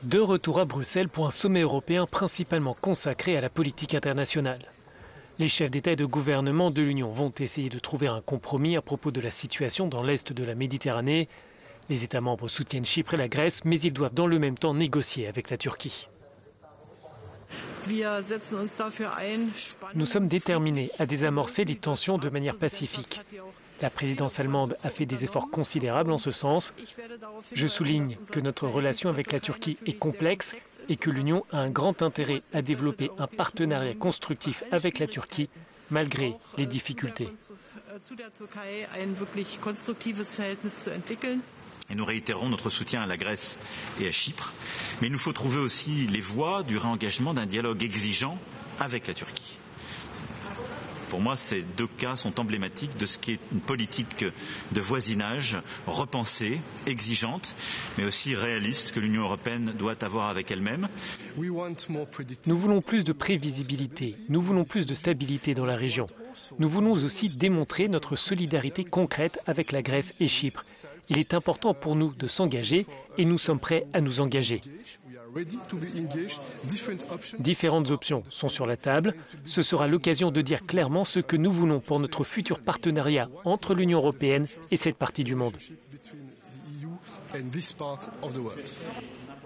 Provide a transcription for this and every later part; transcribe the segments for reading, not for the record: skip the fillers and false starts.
De retour à Bruxelles pour un sommet européen principalement consacré à la politique internationale. Les chefs d'État et de gouvernement de l'Union vont essayer de trouver un compromis à propos de la situation dans l'est de la Méditerranée. Les États membres soutiennent Chypre et la Grèce, mais ils doivent dans le même temps négocier avec la Turquie. Nous sommes déterminés à désamorcer les tensions de manière pacifique. La présidence allemande a fait des efforts considérables en ce sens. Je souligne que notre relation avec la Turquie est complexe et que l'Union a un grand intérêt à développer un partenariat constructif avec la Turquie, malgré les difficultés. Et nous réitérons notre soutien à la Grèce et à Chypre. Mais il nous faut trouver aussi les voies du réengagement d'un dialogue exigeant avec la Turquie. Pour moi, ces deux cas sont emblématiques de ce qu'est une politique de voisinage repensée, exigeante, mais aussi réaliste que l'Union européenne doit avoir avec elle-même. Nous voulons plus de prévisibilité, nous voulons plus de stabilité dans la région. Nous voulons aussi démontrer notre solidarité concrète avec la Grèce et Chypre. Il est important pour nous de s'engager et nous sommes prêts à nous engager. Différentes options sont sur la table. Ce sera l'occasion de dire clairement ce que nous voulons pour notre futur partenariat entre l'Union européenne et cette partie du monde.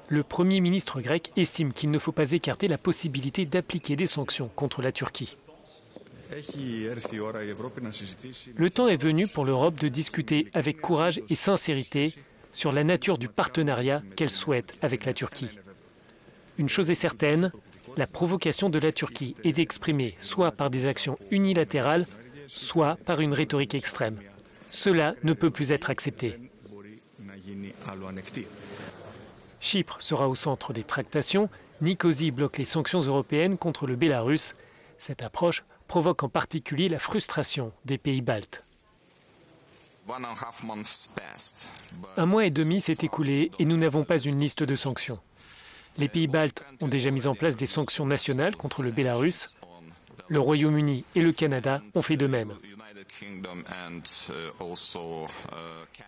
Le Premier ministre grec estime qu'il ne faut pas écarter la possibilité d'appliquer des sanctions contre la Turquie. Le temps est venu pour l'Europe de discuter avec courage et sincérité sur la nature du partenariat qu'elle souhaite avec la Turquie. Une chose est certaine, la provocation de la Turquie est exprimée soit par des actions unilatérales, soit par une rhétorique extrême. Cela ne peut plus être accepté. Chypre sera au centre des tractations. Nicosie bloque les sanctions européennes contre le Bélarus. Cette approche provoque en particulier la frustration des pays baltes. 1 mois et demi s'est écoulé et nous n'avons pas une liste de sanctions. Les pays baltes ont déjà mis en place des sanctions nationales contre le Bélarus. Le Royaume-Uni et le Canada ont fait de même.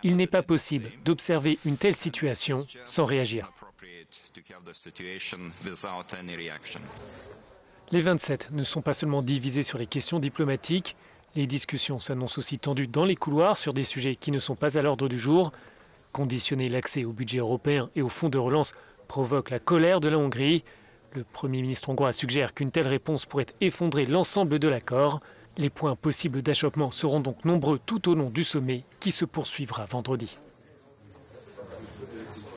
Il n'est pas possible d'observer une telle situation sans réagir. Les 27 ne sont pas seulement divisés sur les questions diplomatiques. Les discussions s'annoncent aussi tendues dans les couloirs sur des sujets qui ne sont pas à l'ordre du jour. Conditionner l'accès au budget européen et au fonds de relance provoque la colère de la Hongrie. Le Premier ministre hongrois suggère qu'une telle réponse pourrait effondrer l'ensemble de l'accord. Les points possibles d'achoppement seront donc nombreux tout au long du sommet qui se poursuivra vendredi.